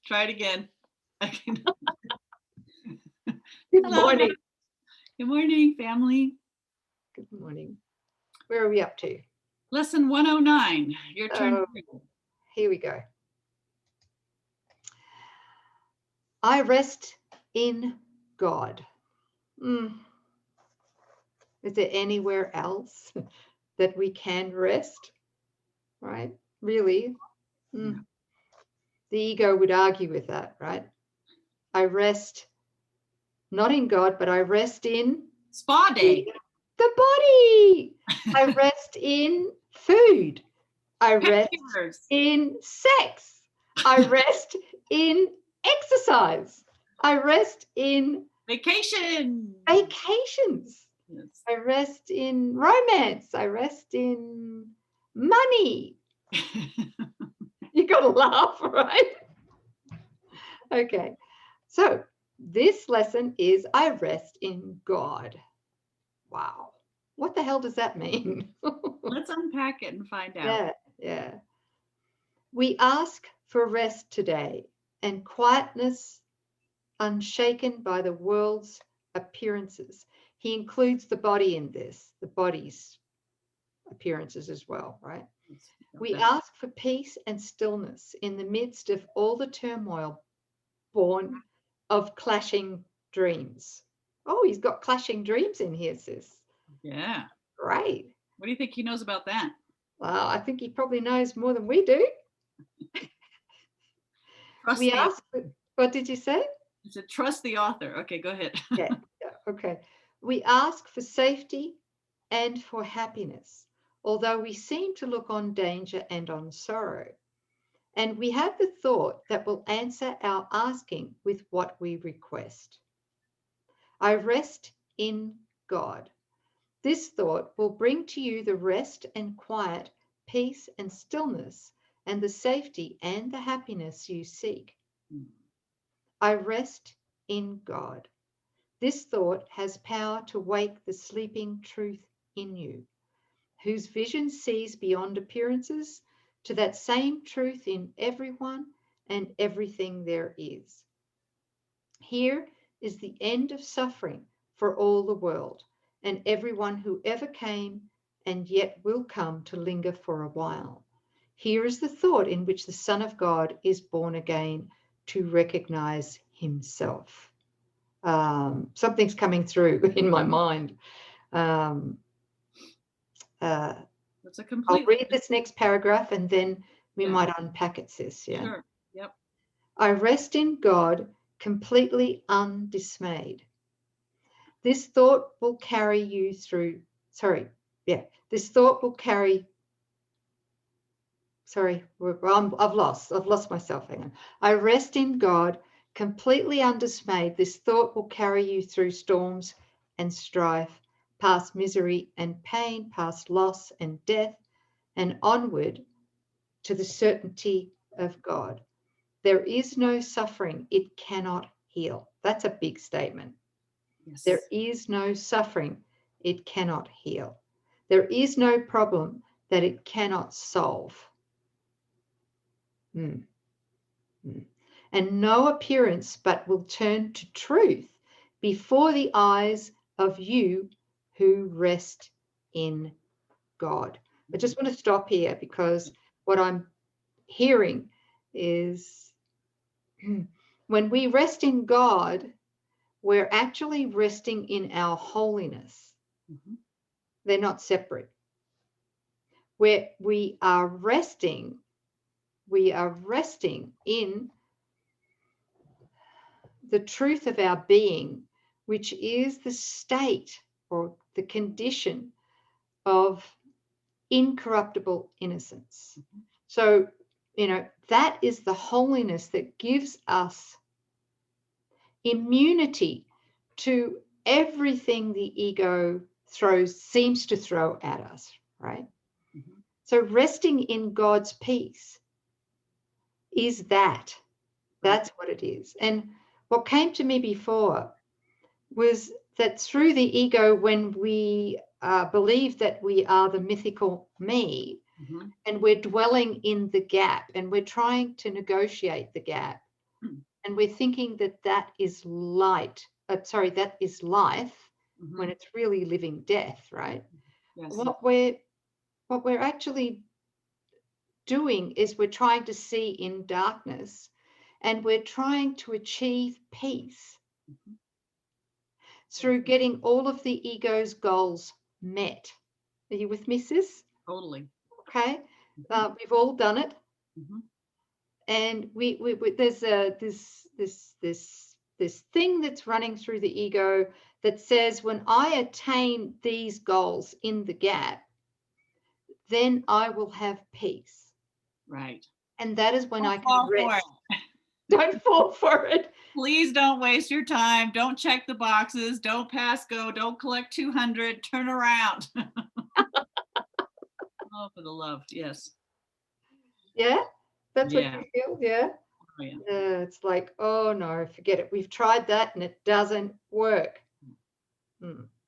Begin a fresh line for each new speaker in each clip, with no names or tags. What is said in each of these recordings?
Try it again.
Good
Hello.
morning.
Good morning, family.
Good morning. Where are we up to?
Lesson 109. Your turn.
Here we go. I rest in God. Is there anywhere else that we can rest? Right? Really? The ego would argue with that, right? I rest not in God, but I rest in
spa day.
The body. I rest in food. I rest in sex. I rest in exercise. I rest in
vacations.
Yes. I rest in romance. I rest in money. You got to laugh, right? Okay. So this lesson is I rest in God. Wow. What the hell does that mean?
Let's unpack it and find out.
Yeah. We ask for rest today and quietness unshaken by the world's appearances. He includes the body in this, the body's appearances as well, right? We ask for peace and stillness in the midst of all the turmoil born of clashing dreams. Oh, he's got clashing dreams in here, sis.
Yeah.
Great.
What do you think he knows about that?
Well, I think he probably knows more than we do. We ask, what did you say?
I said, trust the author. Okay, go ahead.
Yeah, okay. We ask for safety and for happiness, although we seem to look on danger and on sorrow. And we have the thought that will answer our asking with what we request. I rest in God. This thought will bring to you the rest and quiet, peace and stillness, and the safety and the happiness you seek. I rest in God. This thought has power to wake the sleeping truth in you, whose vision sees beyond appearances to that same truth in everyone and everything there is. Here is the end of suffering for all the world and everyone who ever came and yet will come to linger for a while. Here is the thought in which the Son of God is born again to recognize himself. Something's coming through in my mind. I'll read this next paragraph and then we might unpack it, sis. Yeah.
Sure. Yep.
I rest in God completely undismayed. This thought will carry you through. This thought will carry. I've lost myself. Hang on. I rest in God completely undismayed. This thought will carry you through storms and strife, past misery and pain, past loss and death, and onward to the certainty of God. There is no suffering it cannot heal. That's a big statement. Yes. There is no suffering it cannot heal. There is no problem that it cannot solve. And no appearance but will turn to truth before the eyes of you who rest in God. I just want to stop here because what I'm hearing is when we rest in God, we're actually resting in our holiness. They're not separate. Where we are resting in the truth of our being, which is the state or the condition of incorruptible innocence. So, that is the holiness that gives us immunity to everything the ego seems to throw at us, right? So resting in God's peace is that. That's what it is. And what came to me before was that through the ego, when we believe that we are the mythical me, and we're dwelling in the gap and we're trying to negotiate the gap, and we're thinking that that is light. That is life, when it's really living death, right?
Yes.
What we're actually doing is we're trying to see in darkness, and we're trying to achieve peace through getting all of the ego's goals met. Are you with me, sis?
Totally.
Okay. We've all done it.
Mhm.
And we there's this thing that's running through the ego that says, when I attain these goals in the gap, then I will have peace.
Right.
And that is when
Don't
I can
fall for
rest. Don't fall for it.
Please don't waste your time. Don't check the boxes. Don't pass go. Don't collect 200. Turn around. Oh, for the love. Yes.
Yeah, that's what
Yeah.
you feel. Yeah.
Oh, yeah.
It's like, oh no, forget it. We've tried that and it doesn't work.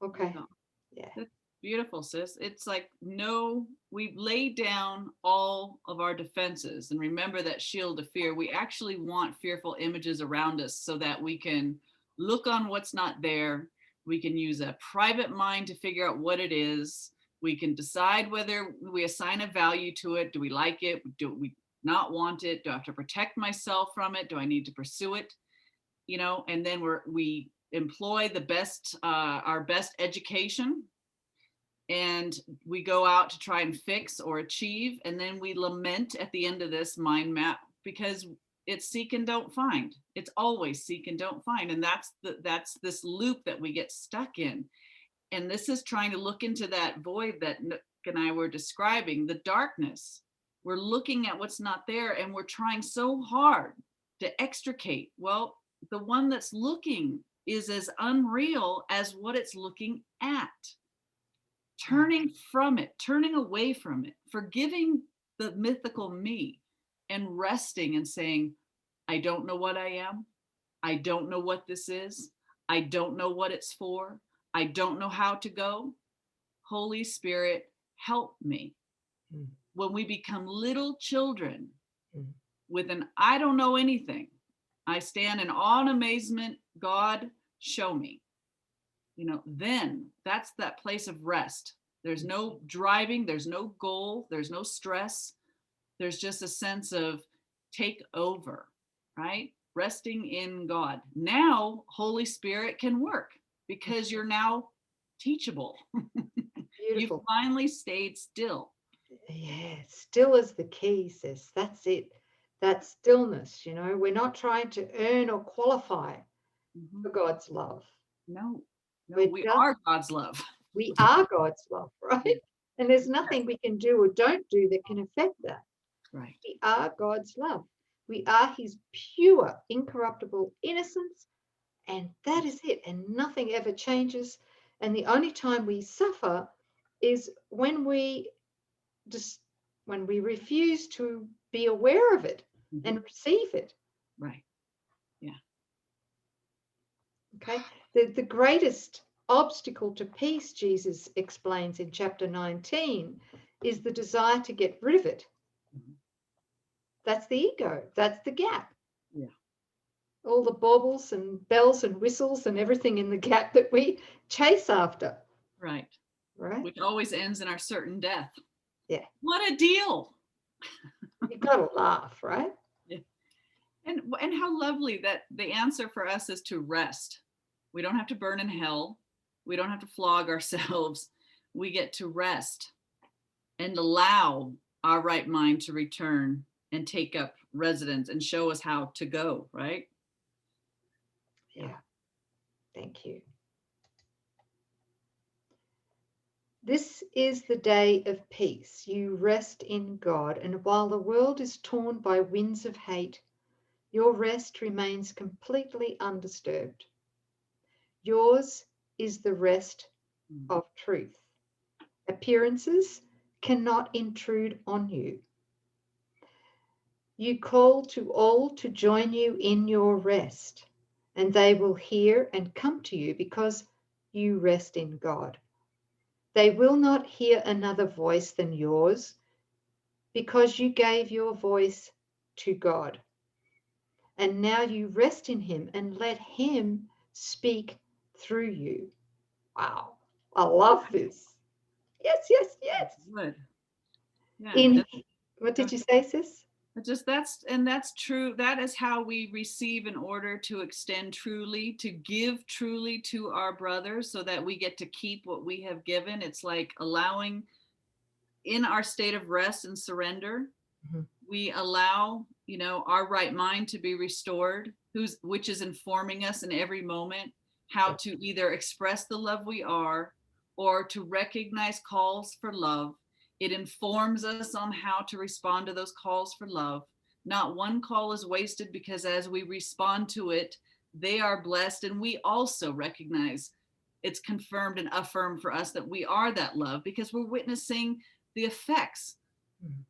Okay.
No.
Yeah.
That's beautiful, sis. It's like, no, we've laid down all of our defenses. And remember that shield of fear. We actually want fearful images around us so that we can look on what's not there. We can use a private mind to figure out what it is. We can decide whether we assign a value to it. Do we like it? Do we not want it? Do I have to protect myself from it? Do I need to pursue it? And then we employ the best, our best education, and we go out to try and fix or achieve, and then we lament at the end of this mind map, because it's seek and don't find. It's always seek and don't find, and that's this loop that we get stuck in. And this is trying to look into that void that Nouk and I were describing, the darkness. We're looking at what's not there, and we're trying so hard to extricate. Well, the one that's looking is as unreal as what it's looking at. Turning from it, turning away from it, forgiving the mythical me, and resting and saying, I don't know what I am. I don't know what this is. I don't know what it's for. I don't know how to go. Holy Spirit, help me. When we become little children with an I don't know anything, I stand in awe and amazement. God, show me. Then that's that place of rest. There's no driving, there's no goal, there's no stress. There's just a sense of take over, right? Resting in God. Now, Holy Spirit can work because you're now teachable. You
Beautiful.
finally stayed still.
Yeah, still is the key, sis. That's it. That stillness, we're not trying to earn or qualify for God's love.
No,
We're
we
just,
are God's love.
we are God's love, right? And there's nothing we can do or don't do that can affect that.
Right.
We are God's love. We are his pure, incorruptible innocence. And that is it. And nothing ever changes. And the only time we suffer is when we refuse to be aware of it and receive it.
Right. Yeah.
Okay. The greatest obstacle to peace, Jesus explains in chapter 19, is the desire to get rid of it. That's the ego. That's the gap.
Yeah.
All the baubles and bells and whistles and everything in the gap that we chase after.
Right.
Right.
Which always ends in our certain death.
Yeah.
What a deal.
You've got to laugh, right?
Yeah. And how lovely that the answer for us is to rest. We don't have to burn in hell. We don't have to flog ourselves. We get to rest and allow our right mind to return and take up residence and show us how to go, right?
Yeah. Thank you. This is the day of peace. You rest in God, and while the world is torn by winds of hate, your rest remains completely undisturbed. Yours is the rest of truth. Appearances cannot intrude on you. You call to all to join you in your rest, and they will hear and come to you because you rest in God. They will not hear another voice than yours because you gave your voice to God. And now you rest in him and let him speak through you. Wow. I love this. Yes, yes, yes.
Good. Yeah.
What did you say, sis?
That's true. That is how we receive in order to extend truly, to give truly to our brothers so that we get to keep what we have given. It's like allowing, in our state of rest and surrender, we allow, our right mind to be restored, which is informing us in every moment how to either express the love we are or to recognize calls for love. It informs us on how to respond to those calls for love. Not one call is wasted, because as we respond to it, they are blessed. And we also recognize it's confirmed and affirmed for us that we are that love, because we're witnessing the effects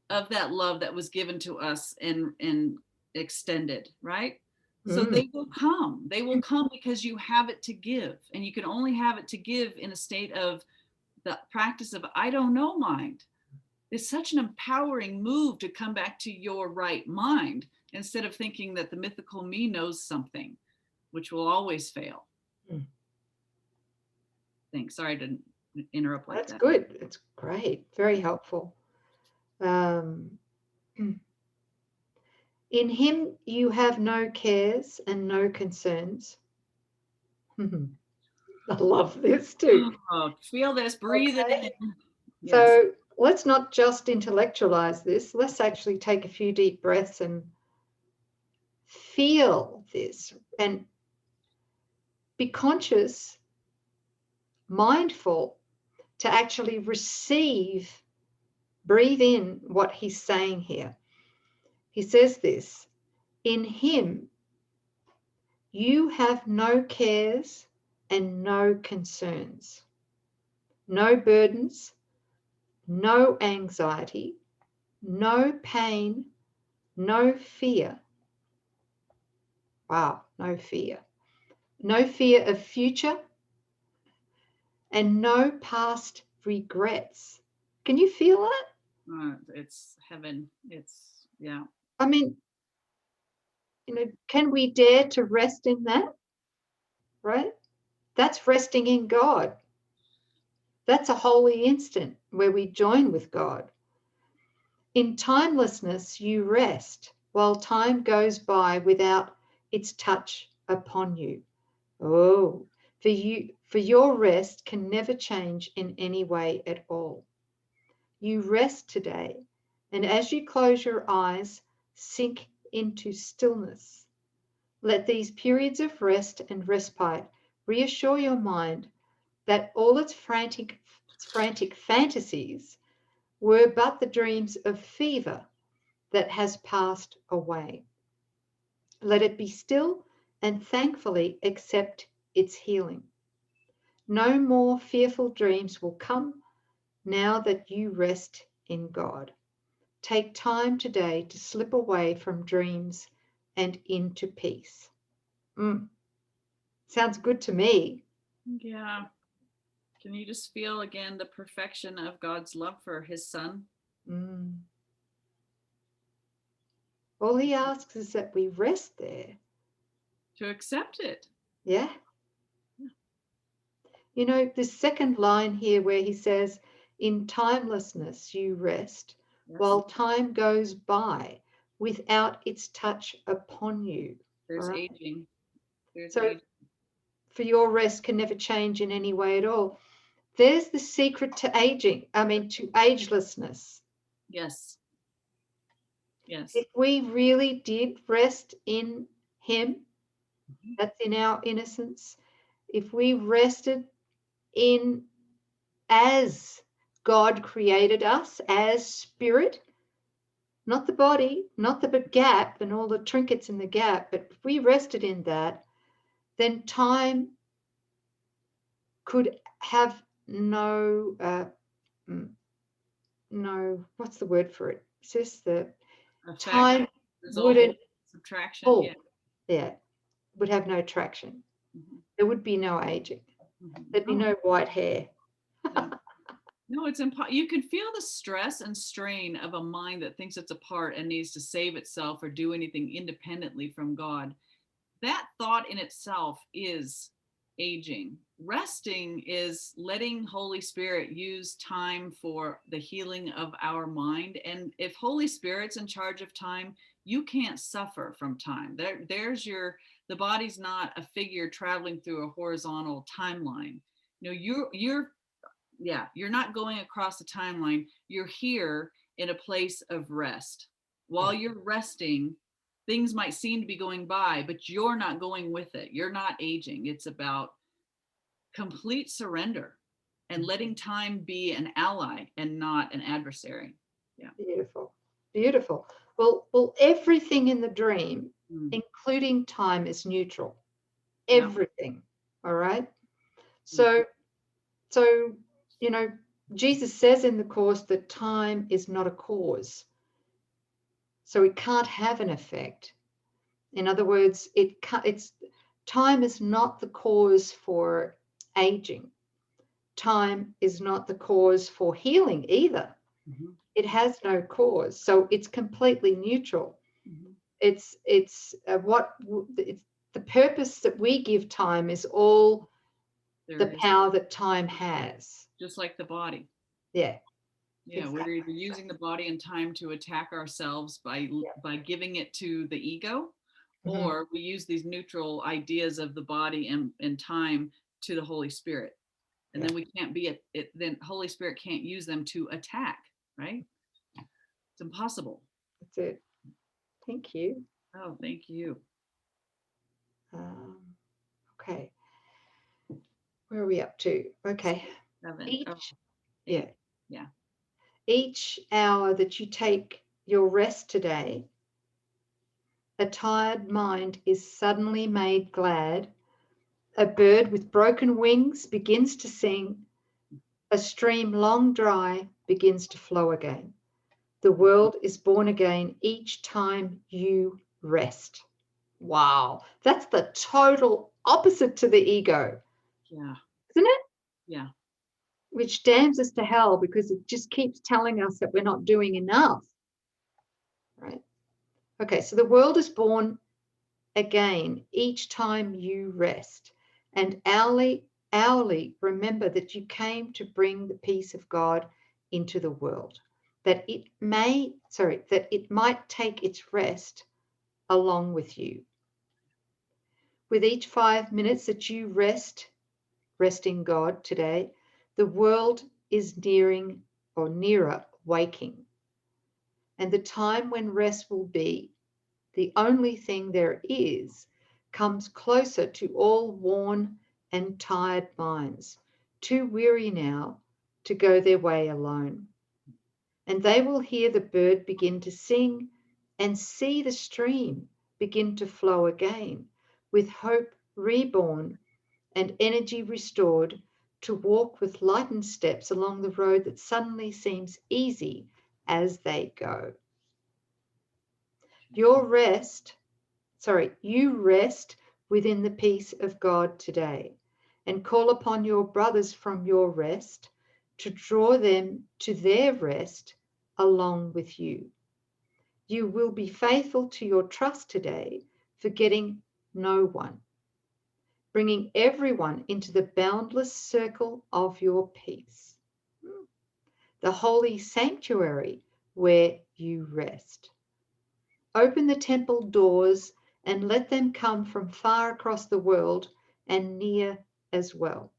of that love that was given to us and extended, right? So they will come because you have it to give, and you can only have it to give in a state of the practice of I don't know mind. It's such an empowering move to come back to your right mind instead of thinking that the mythical me knows something, which will always fail. Thanks. Sorry to interrupt like that.
That's good. It's great. Very helpful. In him you have no cares and no concerns. I love this too.
Oh, feel this, breathe it in. Yes.
So let's not just intellectualize this. Let's actually take a few deep breaths and feel this and be conscious, mindful to actually receive, breathe in what he's saying here. He says this, in him you have no cares and no concerns, no burdens, no anxiety, no pain, no fear. Wow, no fear. No fear of future and no past regrets. Can you feel that?
It's heaven. It's, yeah.
I mean, can we dare to rest in that? Right? That's resting in God. That's a holy instant where we join with God. In timelessness, you rest while time goes by without its touch upon you. Oh, for your rest can never change in any way at all. You rest today, and as you close your eyes, sink into stillness. Let these periods of rest and respite reassure your mind that all its frantic fantasies were but the dreams of fever that has passed away. Let it be still and thankfully accept its healing. No more fearful dreams will come now that you rest in God. Take time today to slip away from dreams and into peace. Sounds good to me.
Yeah. Can you just feel again the perfection of God's love for his son?
All he asks is that we rest there.
To accept it.
Yeah. The second line here where he says, in timelessness you rest, yes, while time goes by without its touch upon you.
There's aging.
Aging. For your rest can never change in any way at all. There's the secret to to agelessness.
Yes. Yes.
If we really did rest in him, that's in our innocence. If we rested in as God created us, as spirit, not the body, not the gap and all the trinkets in the gap, but if we rested in that, then time could have no, what's the word for it? It's just the time wouldn't,
subtraction.
would have no traction. There would be no aging. There'd be no white hair.
No, it's impossible. You can feel the stress and strain of a mind that thinks it's apart and needs to save itself or do anything independently from God. That thought in itself is aging. Resting is letting Holy Spirit use time for the healing of our mind. And if Holy Spirit's in charge of time, you can't suffer from time. The body's not a figure traveling through a horizontal timeline. You're not going across the timeline. You're here in a place of rest. While
Yeah,
you're resting, things might seem to be going by, but you're not going with it. You're not aging. It's about complete surrender and letting time be an ally and not an adversary. Yeah.
beautiful, beautiful. Well, everything in the dream,
Mm.
including time, is neutral.
Yeah.
Everything. All right.
Mm.
So, so you know, Jesus says in the Course that time is not a cause, so it can't have an effect. In other words, it's time is not the cause for aging. Time is not the cause for healing either.
Mhm.
It has no cause, so it's completely neutral.
Mhm.
It's the purpose that we give time is all
There
the
is.
power that time has.
Just like the body.
Yeah,
Yeah, we're
exactly.
either using the body and time to attack ourselves
Yeah.
by giving it to the ego,
Mhm.
or we use these neutral ideas of the body and time to the Holy Spirit. And
Yeah,
then we can't be it, then Holy Spirit can't use them to attack, right? It's impossible.
that's it. Thank you.
Oh, thank you.
Um, okay, where are we up to? Okay,
Seven, oh,
each yeah,
8. Yeah.
each hour that you take your rest today, a tired mind is suddenly made glad. A bird with broken wings begins to sing. A stream long dry begins to flow again. The world is born again each time you rest. Wow, that's the total opposite to the ego,
Yeah.
isn't it?
Yeah.
Which damns us to hell because it just keeps telling us that we're not doing enough, right? Okay, so the world is born again each time you rest. And hourly remember that you came to bring the peace of God into the world, that it might take its rest along with you. With each 5 minutes that you rest in God today, the world is nearer waking. And the time when rest will be the only thing there is comes closer to all worn and tired minds, too weary now to go their way alone. And they will hear the bird begin to sing and see the stream begin to flow again, with hope reborn and energy restored to walk with lightened steps along the road that suddenly seems easy as they go. You rest within the peace of God today and call upon your brothers from your rest to draw them to their rest along with you. You will be faithful to your trust today, forgetting no one, bringing everyone into the boundless circle of your peace, the holy sanctuary where you rest. Open the temple doors and let them come from far across the world and near as well.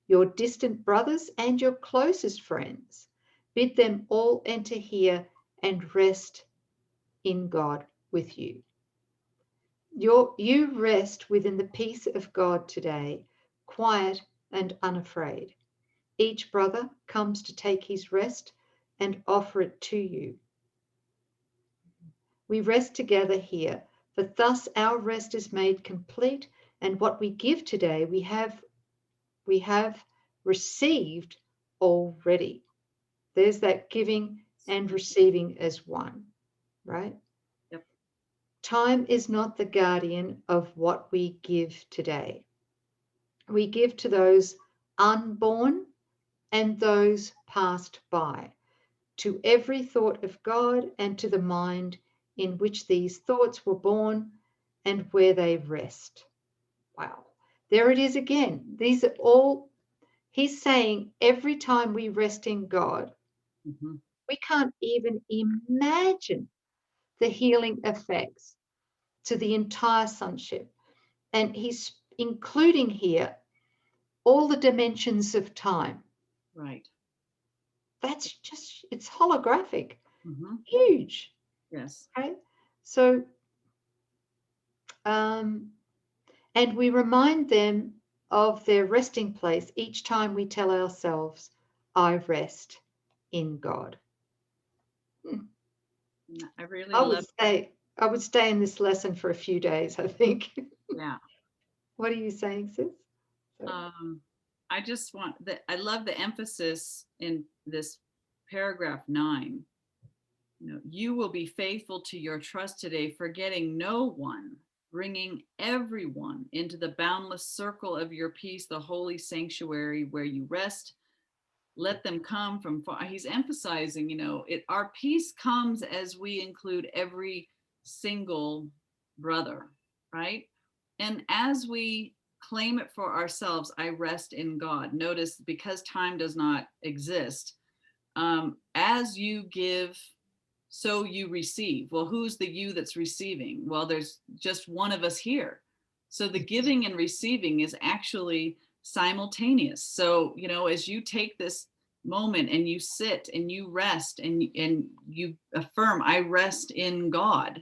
Your distant brothers and your closest friends, bid them all enter here and rest in God with you. You rest within the peace of God today, quiet and unafraid. Each brother comes to take his rest and offer it to you. We rest together here, for thus our rest is made complete, and what we give today we have received already. There's that giving and receiving as one, right?
Yep.
Time is not the guardian of what we give today. We give to those unborn and those passed by, to every thought of God and to the mind in which these thoughts were born and where they rest. Wow. There it is again. These are all, he's saying every time we rest in God,
Mhm.
we can't even imagine the healing effects to the entire sonship. And he's including here all the dimensions of time.
Right.
That's just, it's holographic,
Mhm.
huge.
Yes.
Okay. So, and we remind them of their resting place each time we tell ourselves, I rest in God.
I really
I would
love.
say I would stay in this lesson for a few days, I think.
Yeah.
What are you saying, sis? So,
I just want that. I love the emphasis in this paragraph 9. You will be faithful to your trust today, forgetting no one, bringing everyone into the boundless circle of your peace, the holy sanctuary where you rest. Let them come from far. He's emphasizing, our peace comes as we include every single brother, right? And as we claim it for ourselves, I rest in God. Notice, because time does not exist, as you give, so you receive. Well, who's the you that's receiving? Well, there's just one of us here. So the giving and receiving is actually simultaneous. So, as you take this moment and you sit and you rest and you affirm, I rest in God,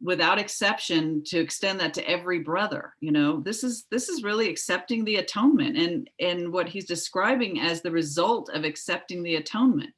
without exception, to extend that to every brother. This is really accepting the atonement, and what he's describing as the result of accepting the atonement.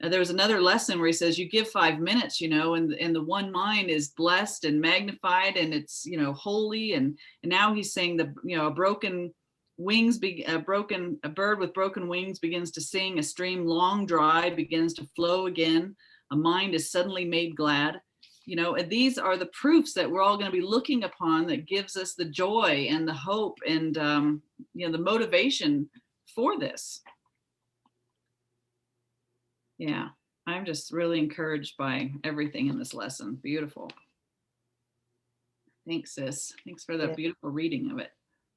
There was another lesson where he says you give 5 minutes, and the one mind is blessed and magnified, and it's, holy. And now he's saying a broken wings, a bird with broken wings begins to sing, a stream long dry begins to flow again, a mind is suddenly made glad. And these are the proofs that we're all going to be looking upon, that gives us the joy and the hope and the motivation for this. Yeah, I'm just really encouraged by everything in this lesson. Beautiful. Thanks, sis. Thanks for that
yeah,
beautiful reading of it.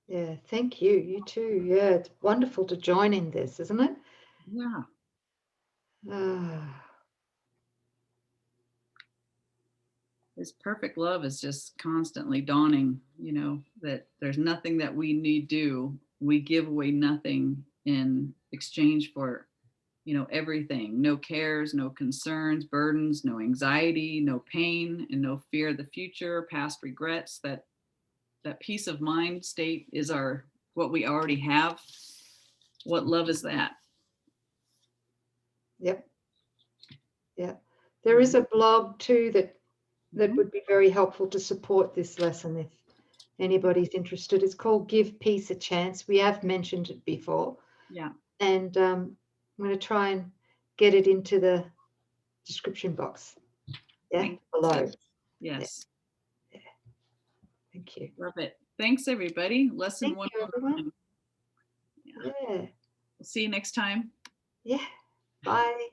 yeah, thank you. You too. Yeah, it's wonderful to join in this, isn't it?
Yeah.
Ah,
His perfect love is just constantly dawning, that there's nothing that we need do. We give away nothing in exchange for, everything. No cares, no concerns, burdens, no anxiety, no pain, and no fear of the future, past regrets. That peace of mind state is what we already have. What love is that?
yep, yeah. There is a blog too that
Mhm.
would be very helpful to support this lesson if anybody's interested. It's called Give Peace a Chance. We have mentioned it before.
Yeah.
And I'm going to try and get it into the description box. Yeah,
Thank
below.
you. Yes.
Yeah, thank you.
Love it. Thanks, everybody. Lesson
Thank you, everyone.
109. Yeah.
Yeah,
We'll see you next time.
yeah. Bye.